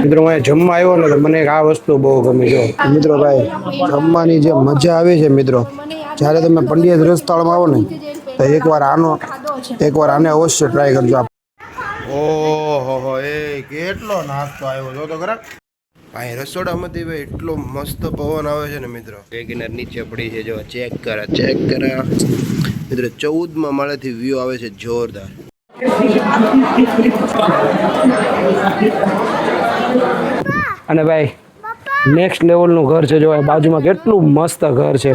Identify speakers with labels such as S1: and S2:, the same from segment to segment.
S1: મિત્રો હું જમવા આવ્યો ને તો મને આ વસ્તુ બહુ ગમી જો મિત્રો ભાઈ જમવાની જે મજા આવે છે મિત્રો જ્યારે તમે પંડિત રસ્તાળમાં આવો ને તો એકવાર આને અવશ્ય ટ્રાય કરજો. ઓહો એ કેટલો નાસ્તો આવ્યો જો તો ખરા ભાઈ રસોડામાંથી ભાઈ એટલો મસ્ત પવન આવે છે ને મિત્રો. વેગનર નીચે પડી છે જો ચેક કરા મિત્રો 14માં માળેથી વ્યૂ આવે છે જોરદાર. અને ભાઈ નેક્સ્ટ લેવલનું ઘર છે જો બાજુમાં કેટલું મસ્ત ઘર છે.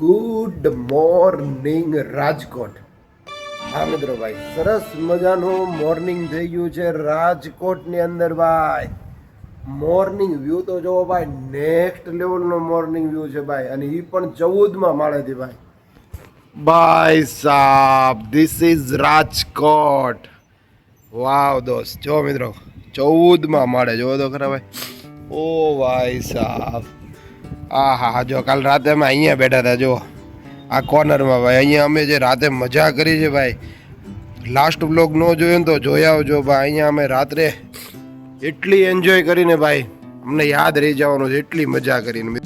S1: Good morning Rajkot. હા મિત્રો ભાઈ સરસ મજાનું મોર્નિંગ થઈ ગયું છે રાજકોટની અંદર ભાઈ. મોર્નિંગ વ્યૂ તો જોવો ભાઈ નેક્સ્ટ લેવલનો મોર્નિંગ વ્યૂ છે ભાઈ અને એ પણ 14માં માળેથી ભાઈ. ભાઈ સાહેબ ધીસ ઇઝ રાજકોટ. વાવ દોસ્ત જો મિત્રો 14માં માળે જોવો તો ખરા ભાઈ. ઓ ભાઈ સાહેબ હા જો કાલ રાતે અમે અહીંયા બેઠા હતા જો આ કોર્નરમાં ભાઈ. અહીંયા અમે જે રાતે મજા કરી છે ભાઈ. લાસ્ટ બ્લોગ ન જોયો ને તો જોઈ આવજો ભાઈ. અહીંયા અમે રાત્રે એટલી એન્જોય કરીને ભાઈ અમને યાદ રહી જવાનું છે એટલી મજા કરીને.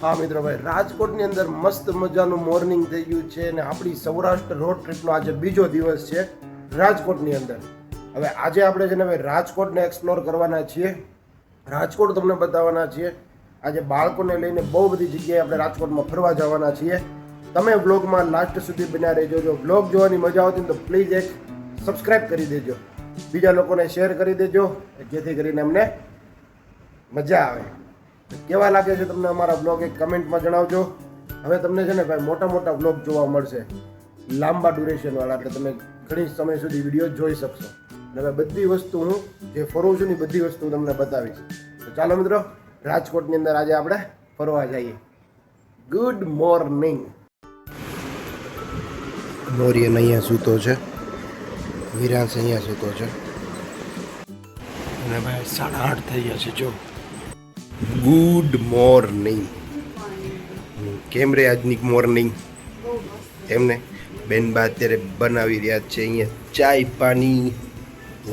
S1: હા મિત્રો ભાઈ રાજકોટની અંદર મસ્ત મજાનું મોર્નિંગ થઈ ગયું છે અને આપણી સૌરાષ્ટ્ર રોડ ટ્રીપનો આજે બીજો દિવસ છે રાજકોટની અંદર. હવે આજે આપણે છે ને ભાઈ રાજકોટને એક્સપ્લોર કરવાના છીએ. રાજકોટ તમને બતાવવાના છીએ. આજે બાળકોને લઈને બહુ બધી જગ્યાએ આપણે રાજકોટમાં ફરવા જવાના છીએ. તમે બ્લોગમાં લાસ્ટ સુધી બન્યા રહેજો. જો બ્લોગ જોવાની મજા આવતી ને તો પ્લીઝ એક સબસ્ક્રાઈબ કરી દેજો. બીજા લોકોને શેર કરી દેજો જેથી કરીને અમને મજા આવે. કેવા લાગે છે તમને અમારા બ્લોગ એક કમેન્ટમાં જણાવજો. હવે તમને છે ને ભાઈ મોટા મોટા બ્લોગ જોવા મળશે લાંબા ડ્યુરેશનવાળા એટલે તમે ઘણી સમય સુધી વિડીયો જોઈ શકશો. અને હવે બધી વસ્તુ હું જે ફરું છું ને બધી વસ્તુ તમને બતાવીશ. તો ચાલો મિત્રો રાજકોટની અંદર આજે આપણે ફરવા જઈએ. Good morning. મોરિયન અહીંયા સૂતો છે, વિરાંશ અહીંયા સૂતો છે અને ભાઈ 8:30 થઈ ગયા છે જો. Good morning. કેમ રે આજની મોર્નિંગ? એમને બેનબા અત્યારે બનાવી રહ્યા છે અહીંયા ચાય પાણી.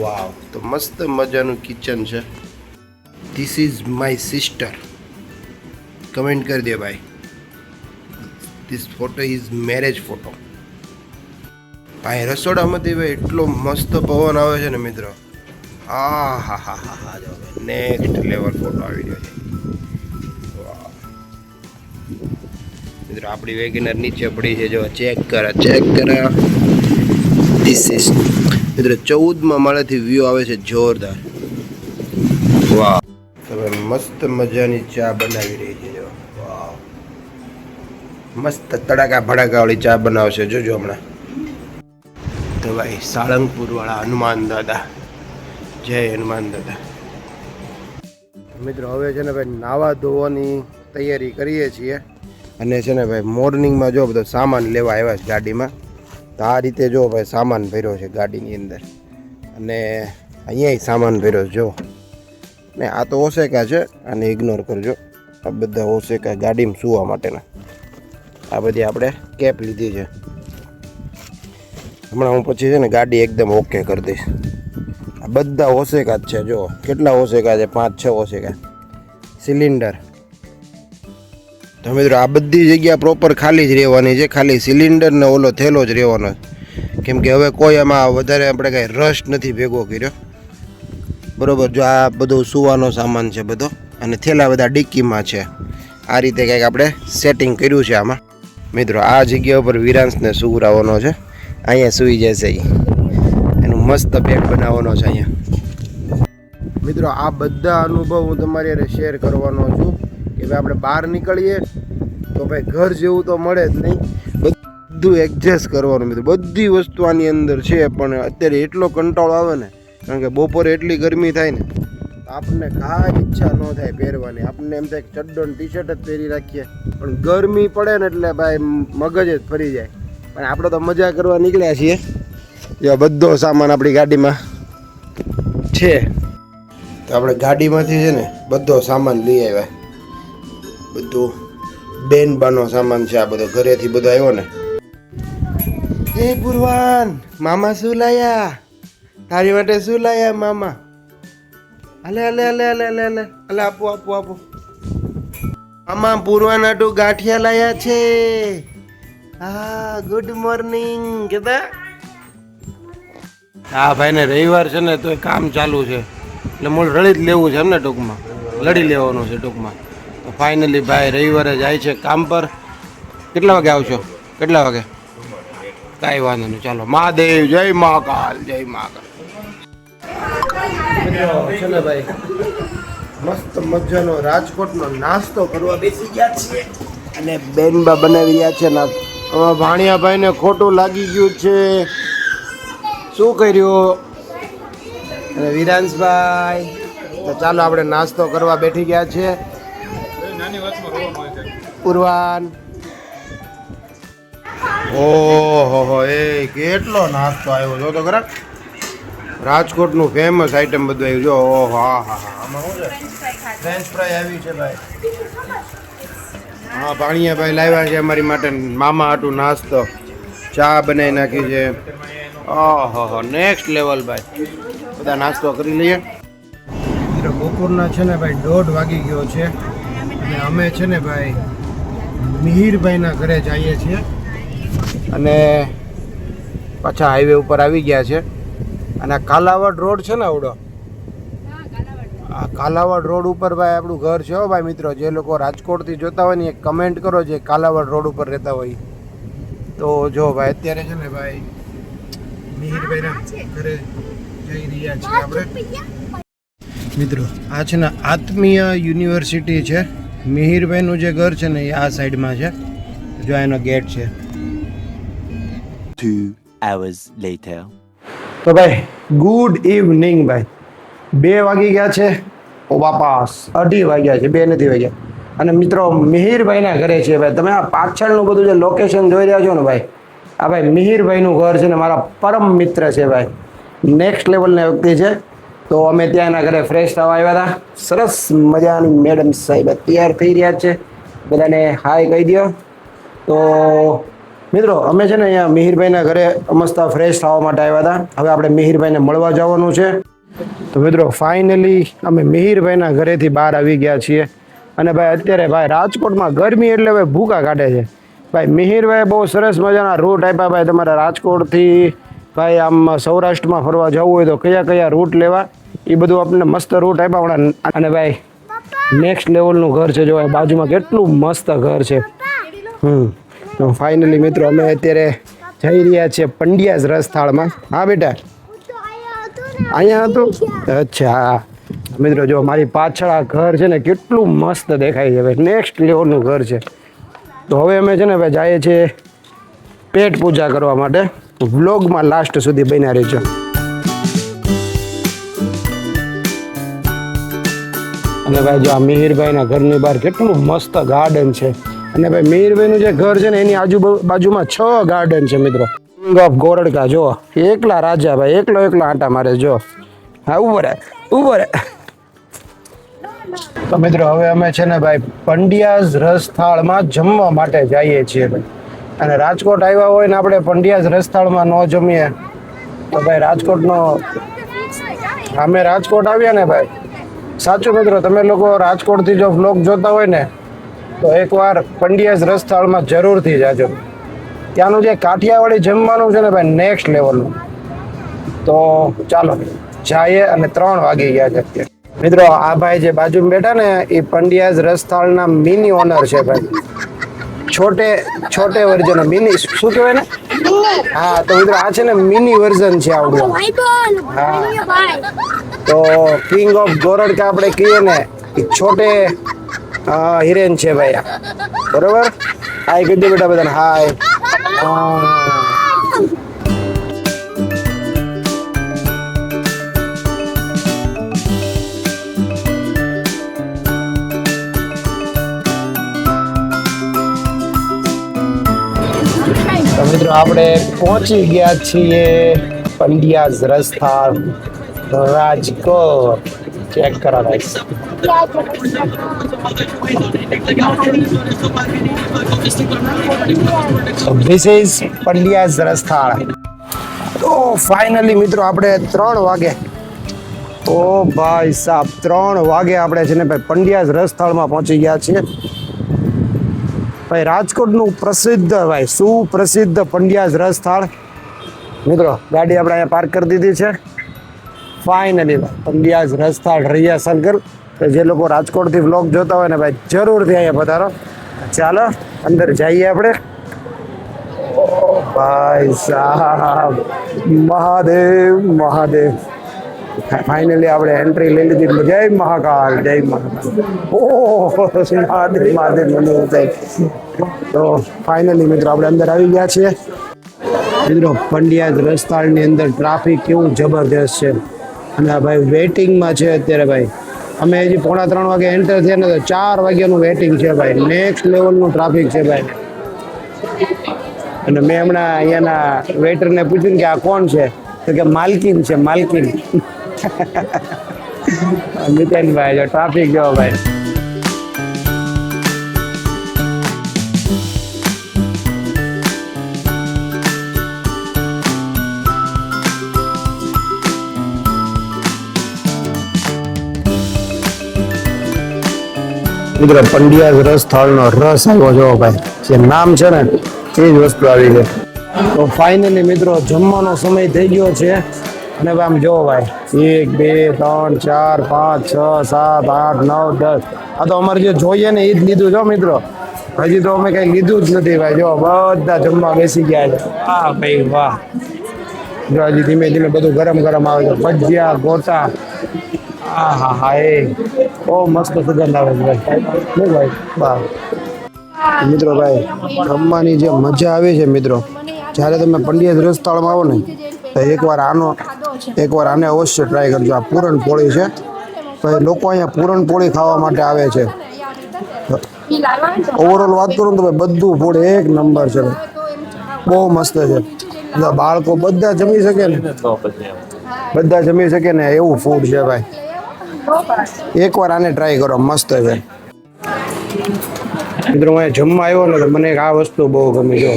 S1: વાવ તો મસ્ત મજાનું કિચન છે. This is my sister. Comment કરી દે ભાઈ. This photo is marriage photo. ભાઈ રસોડામાંથી ભાઈ એટલો મસ્ત પવન આવે છે ને મિત્રો. હા જો નેક્સ્ટ લેવલ ફોટો આવી રહ્યો છે મિત્રો. આપણી વેગનર નીચે પડી છે જો ચેક કરા ધીસ ઇઝ મિત્રો 14માં માળેથી વ્યૂ આવે છે જોરદાર. વાહ તમે મસ્ત મજાની ચા બનાવી રહી છે જો. વાહ મસ્ત તડાકા ભડાકાવાળી ચા બનાવશે જોજો હમણાં. તો ભાઈ સાળંગપુર વાળા હનુમાન દાદા, જય હનુમાન દાદા. મિત્રો હવે છે ને ભાઈ નાવા ધોવાની તૈયારી કરીએ છીએ અને છે ને ભાઈ મોર્નિંગમાં જો બધો સામાન લેવા આવ્યા છે ગાડીમાં. તો આ રીતે જો ભાઈ સામાન ભર્યો છે ગાડીની અંદર અને અહીંયા સામાન ભર્યો જો ને. આ તો ઓસેકા છે આને ઇગ્નોર કરજો. આ બધા ઓસેકા ગાડીમાં સૂવા માટેના. આ બધી આપણે કેપ લીધી છે. હમણાં હું પછી છે ને ગાડી એકદમ ઓકે કરી દઈશ. આ બધા ઓસેકા જ છે જો. કેટલા ઓસેકા છે? 5-6 ઓસેકા. સિલિન્ડર તો મિત્રો આ બધી જગ્યા પ્રોપર ખાલી જ રહેવાની છે. ખાલી સિલિન્ડર ને ઓલો થેલો જ રહેવાનો કેમ કે હવે કોઈ એમાં વધારે આપણે કાંઈ રશ નથી ભેગો કર્યો બરોબર. જો આ બધું સુવાનો સામાન છે બધો અને થેલા બધા ડિક્કીમાં છે. આ રીતે કંઈક આપણે સેટિંગ કર્યું છે આમાં. મિત્રો આ જગ્યા ઉપર વિરાંશને સુવડાવવાનો છે. અહીંયા સૂઈ જશે એનું મસ્ત બેડ બનાવવાનો છે અહીંયા. મિત્રો આ બધા અનુભવ હું તમારી હારે શેર કરવાનો છું કે ભાઈ આપણે બહાર નીકળીએ તો ભાઈ ઘર જેવું તો મળે જ નહીં. બધું એડજસ્ટ કરવાનું મિત્રો. બધી વસ્તુ આની અંદર છે પણ અત્યારે એટલો કંટાળો આવે ને કારણ કે બપોરે એટલી ગરમી થાય ને આપણને કાંઈ ઈચ્છા ન થાય પહેરવાની. આપણને એમ થાય ચડ્ડો ને ટી-શર્ટ જ પહેરી રાખીએ પણ ગરમી પડે ને એટલે ભાઈ મગજ જ ફરી જાય. પણ આપણે તો મજા કરવા નીકળ્યા છીએ. જો બધો સામાન આપણી ગાડીમાં છે તો આપણે ગાડીમાંથી છે ને બધો સામાન લઈ આવ્યા. બધું બેનબાનો સામાન છે આ બધો ઘરેથી બધો આવ્યો ને. એ પૂર્વાન, મામા શું લાયા? તારી માટે શું લાયા મામા? અલે અલે અલે અલે અલે અલે અલે આપો આપો આપો. મામા પૂર્વાન આટું ગાંઠિયા લાયા છે. હા, ગુડ મોર્નિંગ કેતા. હા ભાઈ ને રવિવાર છે ને તો કામ ચાલુ છે એટલે મૂળ રડી જ લેવું છે એમને, ટૂંકમાં લડી લેવાનું છે ટૂંકમાં. તો ફાઇનલી ભાઈ રવિવારે જાય છે કામ પર. કેટલા વાગે આવશો? કેટલા વાગે? કાંઈ વાંધો નહીં, ચાલો. મહાદેવ, જય મહાકાલ, જય મહાકાલ. છે ને ભાઈ મસ્ત મજાનો રાજકોટનો નાસ્તો કરવા બેસી ગયા છીએ અને બેનબા બનાવી રહ્યા છે નાસ્તો. આમાં ભાણિયાભાઈને ખોટું લાગી ગયું છે. શું કર્યું? અને વિરાંશભાઈ તો ચાલો આપણે નાસ્તો કરવા બેઠી ગયા છે. પૂર્વાન, ઓહો એ કેટલો નાસ્તો આવ્યો જો તો ખરા. રાજકોટનું ફેમસ આઈટમ બધું આવ્યું જો. ઓહો હા હા હા. આમાં શું છે? ફ્રેન્ચ ફ્રાય આવી છે ભાઈ. હા, ભાણિયાભાઈ લાવ્યા છે અમારી માટે મામા હાટું નાસ્તો. ચા બનાવી નાખી છે. ઓહો નેક્સ્ટ લેવલ ભાઈ. બધા નાસ્તો કરી લઈએ. બપોરના છે ને ભાઈ 1:30 વાગી ગયો છે અને અમે છે ને ભાઈ મિહિરભાઈના ઘરે જઈએ છીએ અને પાછા હાઈવે ઉપર આવી ગયા છે. અને કાલાવડ રોડ છે ને આવડો, આ કાલાવડ રોડ ઉપર ભાઈ આપણું ઘર છે હો ભાઈ. મિત્રો જે લોકો રાજકોટથી જોતા હોય ને એ કમેન્ટ કરો જે કાલાવડ રોડ ઉપર રહેતા હોય તો. જો ભાઈ અત્યારે છે ને ભાઈ મિહિરભાઈના ઘરે જઈ રહ્યા છીએ આપણે. મિત્રો આ છે ને આત્મીય યુનિવર્સિટી છે. મિહિરભાઈનું જે ઘર છે ને એ આ સાઈડમાં છે. જો એનો ગેટ છે.
S2: 2 hours later.
S1: તો ભાઈ ગુડ ઇવનિંગ ભાઈ. 2 વાગી ગયા છે વાપસ. 2:30 વાગ્યા છે, 2 નથી વાગ્યા. અને મિત્રો મિહિરભાઈના ઘરે છે ભાઈ. તમે આ પાછળનું બધું જે લોકેશન જોઈ રહ્યા છો ને ભાઈ, આ ભાઈ મિહિરભાઈનું ઘર છે ને મારા પરમ મિત્ર છે ભાઈ. નેક્સ્ટ લેવલના વ્યક્તિ છે. તો અમે ત્યાં એના ઘરે ફ્રેશ થવા આવ્યા હતા. સરસ મજાની મેડમ સાહેબ તૈયાર થઈ રહ્યા છે. બધાને હાય કહી દો. તો મિત્રો અમે છે ને અહીંયા મિહિરભાઈના ઘરે મસ્ત ફ્રેશ થવા માટે આવ્યા હતા. હવે આપણે મિહિરભાઈને મળવા જવાનું છે. તો મિત્રો ફાઇનલી અમે મિહિરભાઈના ઘરેથી બહાર આવી ગયા છીએ. અને ભાઈ અત્યારે ભાઈ રાજકોટમાં ગરમી એટલે ભાઈ ભૂકા કાઢે છે ભાઈ. મિહિરભાઈ બહુ સરસ મજાના રૂટ આપ્યા ભાઈ. તમારે રાજકોટથી ભાઈ આમ સૌરાષ્ટ્રમાં ફરવા જવું હોય તો કયા કયા રૂટ લેવા એ બધું આપણને મસ્ત રૂટ આપ્યા હમણાં. અને ભાઈ નેક્સ્ટ લેવલનું ઘર છે. જો બાજુમાં કેટલું મસ્ત ઘર છે. તો ફાઇનલી મિત્રો અમે અત્યારે જઈ રહ્યા છીએ પંડ્યાસ રસથાળમાં. હા બેટા અહીંયા હતું. અચ્છા મિત્રો જો મારી પાછળ આ ઘર છે ને કેટલું મસ્ત દેખાય છે ભાઈ. નેક્સ્ટ લેવલનું ઘર છે. તો હવે અમે છે ને ભાઈ જઈએ છીએ પેટ પૂજા કરવા માટે. વ્લોગમાં લાસ્ટ સુધી બન્યા રહેજો. અને ભાઈ જો આ મિહિરભાઈના ઘરની બહાર કેટલું મસ્ત ગાર્ડન છે. અને ભાઈ મિહિરભાઈનું જે ઘર છે ને એની આજુબાજુમાં 6 ગાર્ડન છે મિત્રો. કિંગ ઓફ ગોરડકા જો એકલા રાજા ભાઈ. એકલો આંટા મારે જો. હા ઉભો રે. તો મિત્રો હવે અમે છે ને ભાઈ પંડ્યાસ રસથાળમાં જમવા માટે જઈએ છીએ ભાઈ. અને રાજકોટ આવ્યા હોય ને આપણે પંડ્યાસ રસથાળમાં ન જમીએ તો ભાઈ રાજકોટનો અમે રાજકોટ આવ્યા ને ભાઈ. સાચું મિત્રો તમે લોકો રાજકોટથી જો વ્લોગ જોતા હોય ને તો એકવાર પંડ્યાસ રસથાળમાં જરૂરથી જાજો. ત્યાંનું જે કાઠિયાવાડી જમવાનું છે ને ભાઈ નેક્સ્ટ લેવલનું. તો ચાલો જઈએ. અને 3 વાગી ગયા છે અત્યારે. મિત્રો આ ભાઈ જે બાજુમાં બેઠા ને એ પંડ્યાસ રસથાળના મિની ઓનર છે ભાઈ. છોટે વર્ઝન મિની શું કહેવાય ને? હા તો મિત્રો આ છે ને મિની વર્ઝન છે આવડું. હા તો કિંગ ઓફ ગોરડકા આપણે કહીએ ને એ છોટે હિરેન છે ભાઈ. બરોબર. હાય કહી દો બેટા બધાને હાય. તો મિત્રો આપણે પહોંચી ગયા છીએ પંડ્યાસ રસથાળ રાજકોટ. चेक करा भाई. So this is Pandya's રસથાળ. તો ફાઇનલી મિત્રો આપણે 3 વાગે ઓ ભાઈ સાહેબ 3 વાગે આપણે છે ને ભાઈ પંડ્યાસ રસથાળમાં પહોંચી ગયા છીએ. ભાઈ રાજકોટનું પ્રસિદ્ધ ભાઈ સુપ્રસિદ્ધ પંડ્યાસ રસથાળ. મિત્રો ગાડી આપણે અહીંયા પાર્ક કરી દીધી છે. Finally Pandya's Rasthal Raiya circle. તો જે લોકો રાજકોટથી વ્લોગ જોતા હોય ને ભાઈ જરૂરથી અહીંયા પધારો. ચાલો અંદર જઈએ આપણે. ભાઈ સાહેબ મહાદેવ મહાદેવ. ફાઇનલી આપણે એન્ટ્રી લઈ લીધી. જય મહાકાલ જય મહાકાલ. ઓહ મહાદેવ મહાદેવ મંદિર થાય. તો ફાઇનલી મિત્રો આપણે અંદર આવી ગયા છીએ. મિત્રો પંડ્યાસ રસથાળની અંદર ટ્રાફિક કેવું જબરદસ્ત છે. અને આ ભાઈ વેઇટિંગમાં છે અત્યારે ભાઈ. અમે હજી 2:45 વાગે એન્ટર થયા ને તો 4 વાગ્યાનું વેઇટિંગ છે ભાઈ. નેક્સ્ટ લેવલનું ટ્રાફિક છે ભાઈ. અને મેં હમણાં અહીંયાના વેઇટરને પૂછ્યું કે આ કોણ છે, તો કે માલકીન છે માલકીન. મિતેનભાઈ જો ટ્રાફિક જો ભાઈ. મિત્રો પંડ્યાસ રસથાળનો રસ આવ્યો જો ભાઈ. જે નામ છે ને એ જ વસ્તુ આવી ગઈ. તો ફાઇનલી મિત્રો જમવાનો સમય થઈ ગયો છે. અને આમ જો ભાઈ 1 2 3 4 5 6 7 8 9 10. આ તો અમારે જે જોઈએ ને એ જ લીધું છો મિત્રો. હજી તો અમે કઈ લીધું જ નથી ભાઈ. જો બધા જમવા બેસી ગયા છે. વાહ ભાઈ વાહ. જો હજી ધીમે ધીમે બધું ગરમ ગરમ આવે છે. ભજીયા ગોટા. હા હા હા એ બહુ મસ્ત સુગંધ આવે છે ભાઈ. ભાઈ વાહ મિત્રો ભાઈ જમવાની જે મજા આવે છે મિત્રો, જ્યારે તમે પંડ્યાસ રસથાળમાં આવો ને તો એકવાર આને અવશ્ય ટ્રાય કરજો. આ પૂરણપોળી છે ભાઈ. લોકો અહીંયા પૂરણપોળી ખાવા માટે આવે છે. ઓવરઓલ વાત કરું તો ભાઈ બધું ફૂડ એક નંબર છે ભાઈ. બહુ મસ્ત છે. બાળકો બધા જમી શકે ને, બધા જમી શકે ને એવું ફૂડ છે ભાઈ. એકવાર આને ટ્રાય કરો, મસ્ત છે મિત્રો. હું જમવા આવ્યો ને તો મને એક આ વસ્તુ બહુ ગમી. જો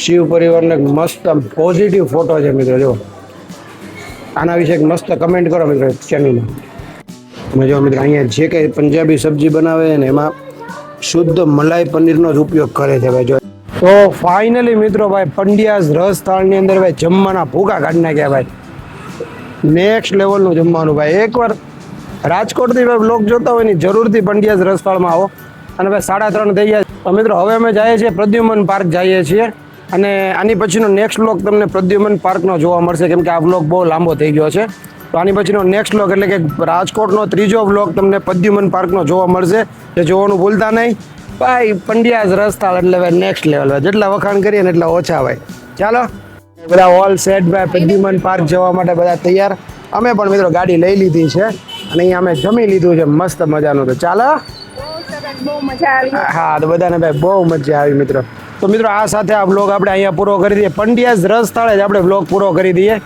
S1: શિવ પરિવારનો એક મસ્ત પોઝિટિવ ફોટો છે મિત્રો. જો આના વિશે એક મસ્ત કમેન્ટ કરો મિત્રો ચેનલમાં. તમે જો મિત્રો અહીંયા જે કંઈ પંજાબી સબ્જી બનાવે ને એમાં શુદ્ધ મલાઈ પનીરનો જ ઉપયોગ કરે છે ભાઈ. જો તો ફાઇનલી મિત્રો ભાઈ પંડ્યાસ રસથાળની અંદર ભાઈ જમવાના ભૂકા કાઢી નાખ્યા ભાઈ. નેક્સ્ટ લેવલનું જમવાનું ભાઈ. એકવાર રાજકોટથી ભાઈ બ્લોગ જોતા હોય ને જરૂરથી પંડ્યાસ રસથાળમાં આવો. અને ભાઈ 3:30 થઈ ગયા. તો મિત્રો હવે અમે જઈએ છીએ પ્રદ્યુમન પાર્ક જઈએ છીએ. અને આની પછીનો નેક્સ્ટ બ્લોગ તમને પ્રદ્યુમન પાર્કનો જોવા મળશે, કેમ કે આ બ્લોગ બહુ લાંબો થઈ ગયો છે. તો આની પછીનો નેક્સ્ટ બ્લોગ એટલે કે રાજકોટનો 3જો બ્લોગ તમને પ્રદ્યુમન પાર્કનો જોવા મળશે. એ જોવાનું ભૂલતા નહીં ભાઈ. પંડ્યાસ રસથાળ એટલે ભાઈ નેક્સ્ટ લેવલ ભાઈ. જેટલા વખાણ કરીએ ને એટલા ઓછા ભાઈ. ચાલો બધા ઓલ સેટ ભાઈ. પ્રદ્યુમન પાર્ક જવા માટે બધા તૈયાર. અમે પણ મિત્રો ગાડી લઈ લીધી છે અને અહીંયા અમે જમી લીધું છે મસ્ત મજાનું. તો ચાલો હા તો બધાને ભાઈ બહુ મજા આવી મિત્રો. તો મિત્રો આ સાથે આ બ્લોગ આપણે અહીંયા પૂરો કરી દઈએ. પંડ્યાસ રસથાળે જ આપણે બ્લોગ પૂરો કરી દઈએ.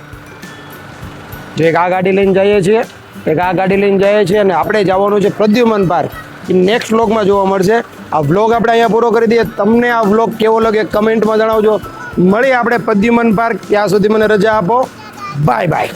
S1: જો એક આ ગાડી લઈને જઈએ છીએ, એક આ ગાડી લઈને જઈએ છીએ અને આપણે જવાનું છે પ્રદ્યુમન પાર્ક. એ નેક્સ્ટ બ્લોગમાં જોવા મળશે. આ બ્લોગ આપણે અહીંયા પૂરો કરી દઈએ. તમને આ બ્લોગ કેવો લાગે કમેન્ટમાં જણાવજો. મળીએ આપણે પ્રદ્યુમન પાર્ક. ત્યાં સુધી મને રજા આપો. Bye bye.